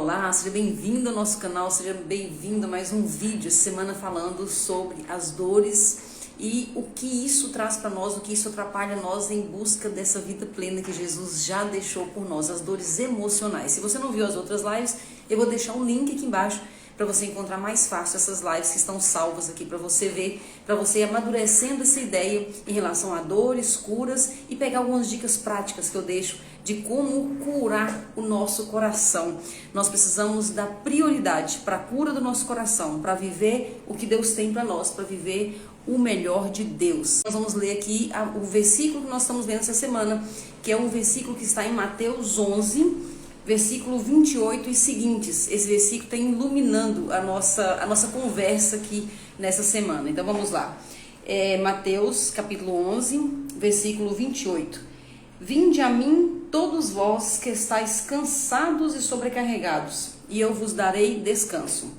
Olá, seja bem-vindo ao nosso canal, seja bem-vindo a mais um vídeo essa semana falando sobre as dores e o que isso traz para nós, o que isso atrapalha nós em busca dessa vida plena que Jesus já deixou por nós, as dores emocionais. Se você não viu as outras lives, eu vou deixar um link aqui embaixo para você encontrar mais fácil essas lives que estão salvas aqui para você ver, para você ir amadurecendo essa ideia em relação a dores, curas e pegar algumas dicas práticas que eu deixo de como curar o nosso coração. Nós precisamos dar prioridade para a cura do nosso coração, para viver o que Deus tem para nós, para viver o melhor de Deus. Nós vamos ler aqui o versículo que nós estamos lendo essa semana, que é um versículo que está em Mateus 11, versículo 28 e seguintes. Esse versículo está iluminando a nossa conversa aqui nessa semana. Então vamos lá. Mateus capítulo 11, versículo 28. Vinde a mim todos vós que estáis cansados e sobrecarregados, e eu vos darei descanso.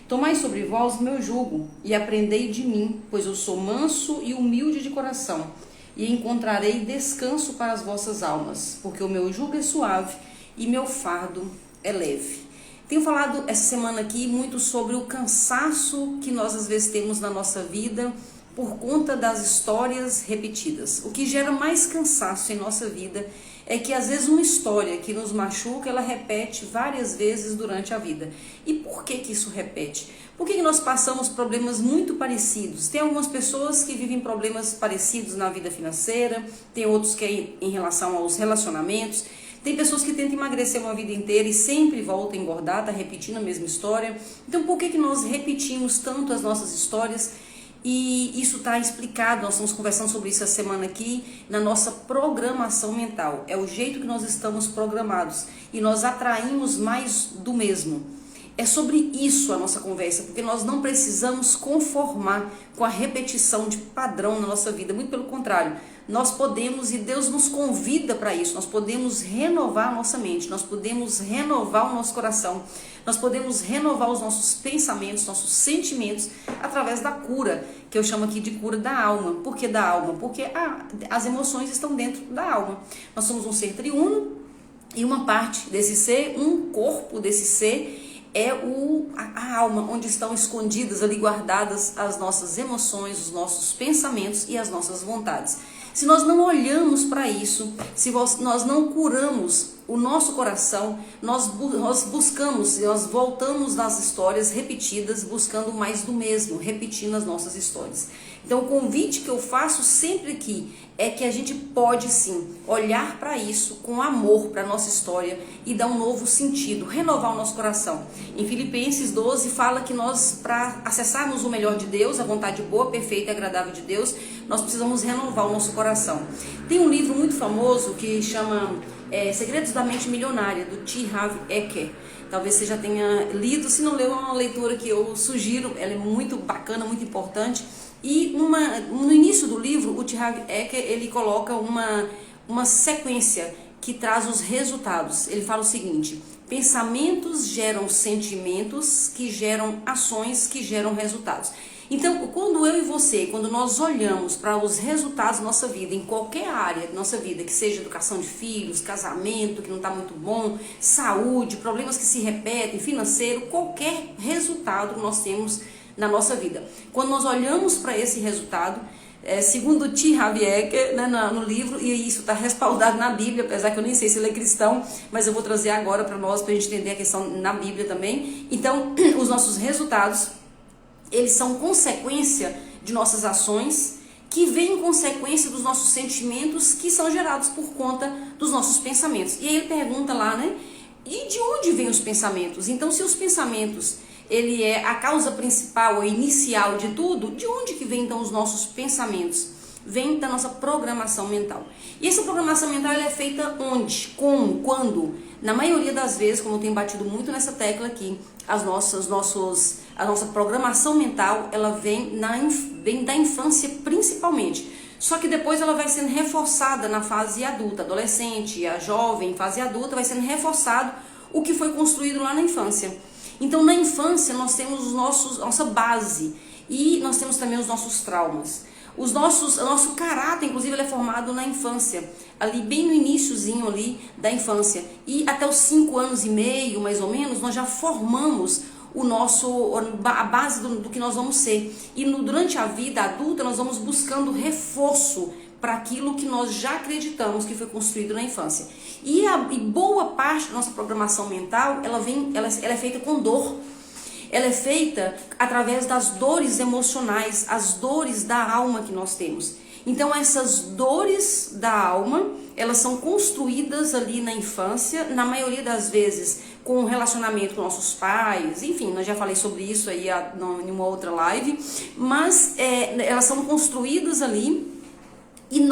Tomai sobre vós o meu jugo e aprendei de mim, pois eu sou manso e humilde de coração, e encontrarei descanso para as vossas almas, porque o meu jugo é suave e meu fardo é leve. Tenho falado essa semana aqui muito sobre o cansaço que nós às vezes temos na nossa vida por conta das histórias repetidas. O que gera mais cansaço em nossa vida é que às vezes uma história que nos machuca, ela repete várias vezes durante a vida. E por que isso repete? Por que nós passamos problemas muito parecidos? Tem algumas pessoas que vivem problemas parecidos na vida financeira, tem outros que é em relação aos relacionamentos. Tem pessoas que tentam emagrecer uma vida inteira e sempre voltam a engordar, tá repetindo a mesma história. Então por que nós repetimos tanto as nossas histórias? E isso está explicado, nós estamos conversando sobre isso essa semana aqui, na nossa programação mental. É o jeito que nós estamos programados e nós atraímos mais do mesmo. É sobre isso a nossa conversa, porque nós não precisamos conformar com a repetição de padrão na nossa vida, muito pelo contrário, nós podemos, e Deus nos convida para isso, nós podemos renovar a nossa mente, nós podemos renovar o nosso coração, nós podemos renovar os nossos pensamentos, nossos sentimentos, através da cura, que eu chamo aqui de cura da alma. Por que da alma? Porque as emoções estão dentro da alma. Nós somos um ser triuno, e uma parte desse ser, um corpo desse ser, é a alma, onde estão escondidas ali, guardadas as nossas emoções, os nossos pensamentos e as nossas vontades. Se nós não olhamos para isso, se nós não curamos o nosso coração, nós buscamos, nós voltamos nas histórias repetidas, buscando mais do mesmo, repetindo as nossas histórias. Então o convite que eu faço sempre aqui é que a gente pode sim olhar para isso com amor para a nossa história e dar um novo sentido, renovar o nosso coração. Em Filipenses 12 fala que nós, para acessarmos o melhor de Deus, a vontade boa, perfeita e agradável de Deus, nós precisamos renovar o nosso coração. Tem um livro muito famoso que chama Segredos da Mente Milionária, do T. Harv Eker. Talvez você já tenha lido, se não leu, é uma leitura que eu sugiro, ela é muito bacana, muito importante. E no início do livro, o T. Harv Eker, ele coloca uma sequência que traz os resultados. Ele fala o seguinte: pensamentos geram sentimentos, que geram ações, que geram resultados. Então, quando eu e você, quando nós olhamos para os resultados da nossa vida, em qualquer área da nossa vida, que seja educação de filhos, casamento que não está muito bom, saúde, problemas que se repetem, financeiro, qualquer resultado que nós temos na nossa vida. Quando nós olhamos para esse resultado, segundo T. Harv Eker, né, no livro, e isso está respaldado na Bíblia, apesar que eu nem sei se ele é cristão, mas eu vou trazer agora para nós, para a gente entender a questão na Bíblia também. Então, os nossos resultados, eles são consequência de nossas ações, que vêm em consequência dos nossos sentimentos, que são gerados por conta dos nossos pensamentos. E aí ele pergunta lá, né? E de onde vêm os pensamentos? Então, se os pensamentos, ele é a causa principal ou inicial de tudo, de onde que vem então os nossos pensamentos? Vem da nossa programação mental. E essa programação mental, ela é feita onde? Como? Quando? Na maioria das vezes, como eu tenho batido muito nessa tecla aqui, a nossa programação mental, ela vem da infância principalmente. Só que depois ela vai sendo reforçada na fase adulta, adolescente, a jovem, fase adulta, vai sendo reforçado o que foi construído lá na infância. Então na infância nós temos nossa base e nós temos também os nossos traumas. o nosso caráter, inclusive, ele é formado na infância, ali bem no iniciozinho ali da infância. E até os 5 anos e meio, mais ou menos, nós já formamos a base do que nós vamos ser. E durante a vida adulta, nós vamos buscando reforço para aquilo que nós já acreditamos que foi construído na infância. E boa parte da nossa programação mental, ela é feita com dor. Ela é feita através das dores emocionais, as dores da alma que nós temos. Então essas dores da alma, elas são construídas ali na infância, na maioria das vezes com relacionamento com nossos pais, enfim, eu já falei sobre isso aí em uma outra live, mas elas são construídas ali e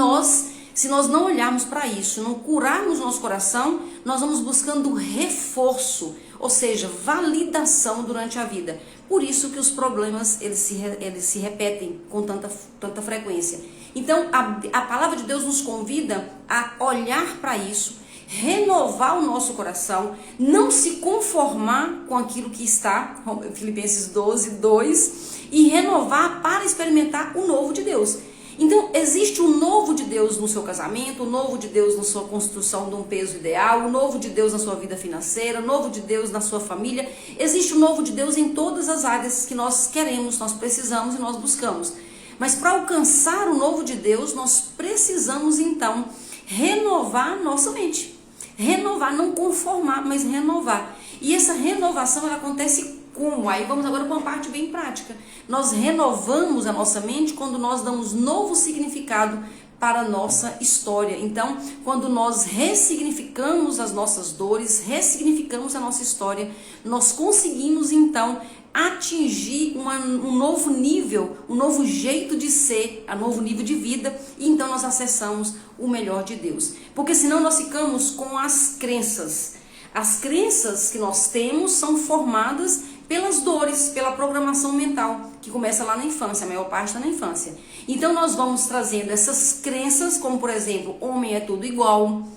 se nós não olharmos para isso, não curarmos nosso coração, nós vamos buscando reforço, ou seja, validação durante a vida. Por isso que os problemas eles se repetem com tanta frequência. Então a palavra de Deus nos convida a olhar para isso, renovar o nosso coração, não se conformar com aquilo que está, Filipenses 12:2, e renovar para experimentar o novo de Deus. Então, existe o novo de Deus no seu casamento, o novo de Deus na sua construção de um peso ideal, o novo de Deus na sua vida financeira, o novo de Deus na sua família. Existe o novo de Deus em todas as áreas que nós queremos, nós precisamos e nós buscamos. Mas para alcançar o novo de Deus, nós precisamos então renovar nossa mente. Renovar, não conformar, mas renovar. E essa renovação ela acontece como? Aí vamos agora para uma parte bem prática. Nós renovamos a nossa mente quando nós damos novo significado para a nossa história. Então, quando nós ressignificamos as nossas dores, ressignificamos a nossa história, nós conseguimos então atingir um novo nível, um novo jeito de ser, um novo nível de vida, e então nós acessamos o melhor de Deus. Porque senão nós ficamos com as crenças. As crenças que nós temos são formadas pelas dores, pela programação mental, que começa lá na infância, a maior parte está na infância. Então nós vamos trazendo essas crenças, como por exemplo, homem é tudo igual,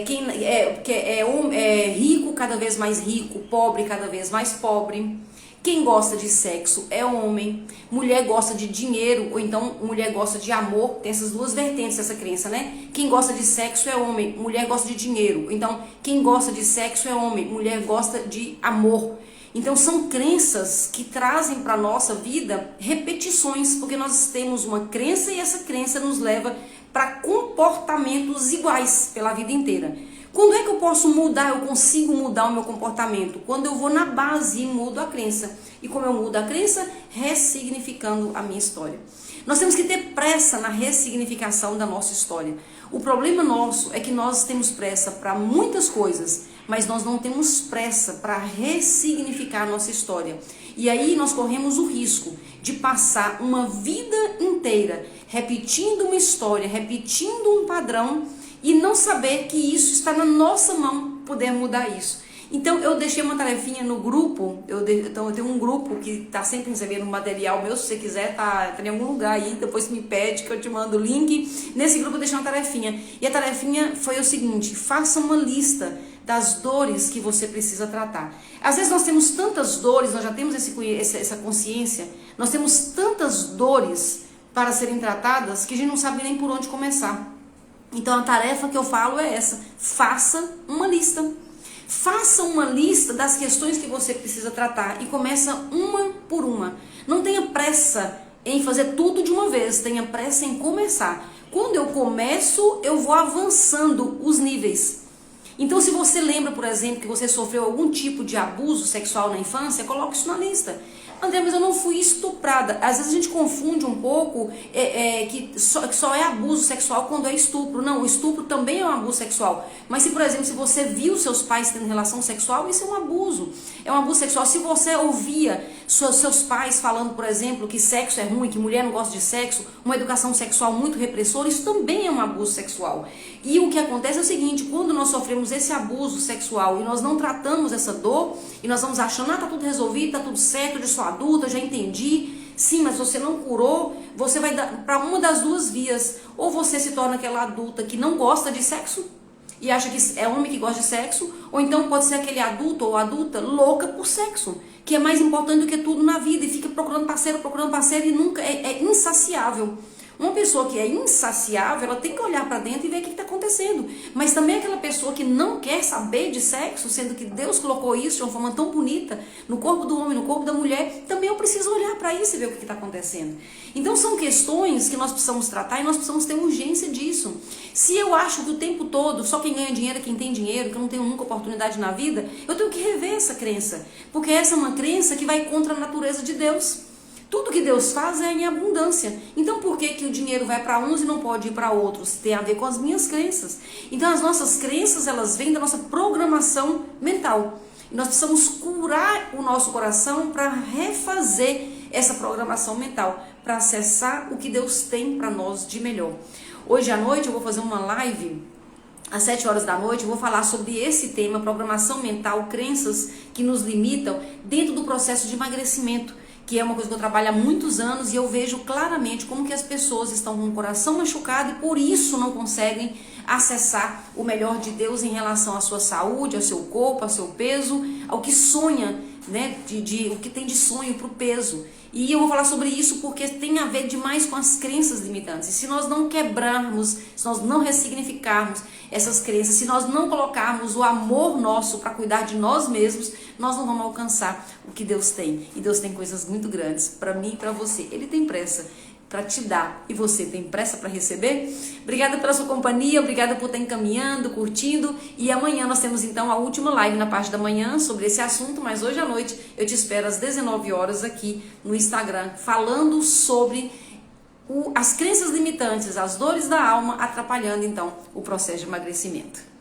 quem é rico cada vez mais rico, pobre cada vez mais pobre. Quem gosta de sexo é homem, mulher gosta de dinheiro, ou então mulher gosta de amor. Tem essas duas vertentes dessa crença, né? Quem gosta de sexo é homem, mulher gosta de dinheiro. Então, quem gosta de sexo é homem, mulher gosta de amor. Então, são crenças que trazem para a nossa vida repetições, porque nós temos uma crença e essa crença nos leva para comportamentos iguais pela vida inteira. Quando é que eu posso mudar, eu consigo mudar o meu comportamento? Quando eu vou na base e mudo a crença. E como eu mudo a crença? Ressignificando a minha história. Nós temos que ter pressa na ressignificação da nossa história. O problema nosso é que nós temos pressa para muitas coisas, mas nós não temos pressa para ressignificar a nossa história. E aí nós corremos o risco de passar uma vida inteira repetindo uma história, repetindo um padrão, e não saber que isso está na nossa mão, poder mudar isso. Então eu deixei uma tarefinha no grupo, eu tenho um grupo que está sempre recebendo material meu, se você quiser, tá em algum lugar aí, depois me pede que eu te mando o link. Nesse grupo eu deixei uma tarefinha, e a tarefinha foi o seguinte: faça uma lista das dores que você precisa tratar. Às vezes nós temos tantas dores, nós já temos essa consciência, nós temos tantas dores para serem tratadas que a gente não sabe nem por onde começar. Então a tarefa que eu falo é essa: faça uma lista. Faça uma lista das questões que você precisa tratar e começa uma por uma. Não tenha pressa em fazer tudo de uma vez, tenha pressa em começar. Quando eu começo, eu vou avançando os níveis. Então, se você lembra, por exemplo, que você sofreu algum tipo de abuso sexual na infância, coloque isso na lista. André, mas eu não fui estuprada. Às vezes a gente confunde um pouco que só é abuso sexual quando é estupro. Não, o estupro também é um abuso sexual. Mas se, por exemplo, se você viu seus pais tendo relação sexual, isso é um abuso. É um abuso sexual. Se você ouvia seus pais falando, por exemplo, que sexo é ruim, que mulher não gosta de sexo, uma educação sexual muito repressora, isso também é um abuso sexual. E o que acontece é o seguinte: quando nós sofremos esse abuso sexual e nós não tratamos essa dor, e nós vamos achando, tá tudo resolvido, tá tudo certo, eu sou adulta, eu já entendi. Sim, mas você não curou, você vai para uma das duas vias. Ou você se torna aquela adulta que não gosta de sexo, e acha que é homem que gosta de sexo, ou então pode ser aquele adulto ou adulta louca por sexo, que é mais importante do que tudo na vida e fica procurando parceiro e nunca é insaciável. Uma pessoa que é insaciável, ela tem que olhar para dentro e ver o que está acontecendo. Mas também aquela pessoa que não quer saber de sexo, sendo que Deus colocou isso de uma forma tão bonita no corpo do homem, no corpo da mulher, também eu preciso olhar para isso e ver o que está acontecendo. Então são questões que nós precisamos tratar e nós precisamos ter urgência disso. Se eu acho que o tempo todo só quem ganha dinheiro é quem tem dinheiro, que eu não tenho nunca oportunidade na vida, eu tenho que rever essa crença. Porque essa é uma crença que vai contra a natureza de Deus. Tudo que Deus faz é em abundância. Então por que o dinheiro vai para uns e não pode ir para outros? Tem a ver com as minhas crenças. Então as nossas crenças, elas vêm da nossa programação mental. E nós precisamos curar o nosso coração para refazer essa programação mental, para acessar o que Deus tem para nós de melhor. Hoje à noite eu vou fazer uma live às 7 horas da noite, eu vou falar sobre esse tema, programação mental, crenças que nos limitam dentro do processo de emagrecimento, que é uma coisa que eu trabalho há muitos anos e eu vejo claramente como que as pessoas estão com o coração machucado e por isso não conseguem acessar o melhor de Deus em relação à sua saúde, ao seu corpo, ao seu peso, ao que sonha, né, o que tem de sonho para o peso. E eu vou falar sobre isso porque tem a ver demais com as crenças limitantes. E se nós não quebrarmos, se nós não ressignificarmos essas crenças, se nós não colocarmos o amor nosso para cuidar de nós mesmos, nós não vamos alcançar o que Deus tem. E Deus tem coisas muito grandes para mim e para você. Ele tem pressa para te dar e você tem pressa para receber? Obrigada pela sua companhia, obrigada por estar encaminhando, curtindo, e amanhã nós temos então a última live na parte da manhã sobre esse assunto, mas hoje à noite eu te espero às 19 horas aqui no Instagram, falando sobre as crenças limitantes, as dores da alma, atrapalhando então o processo de emagrecimento.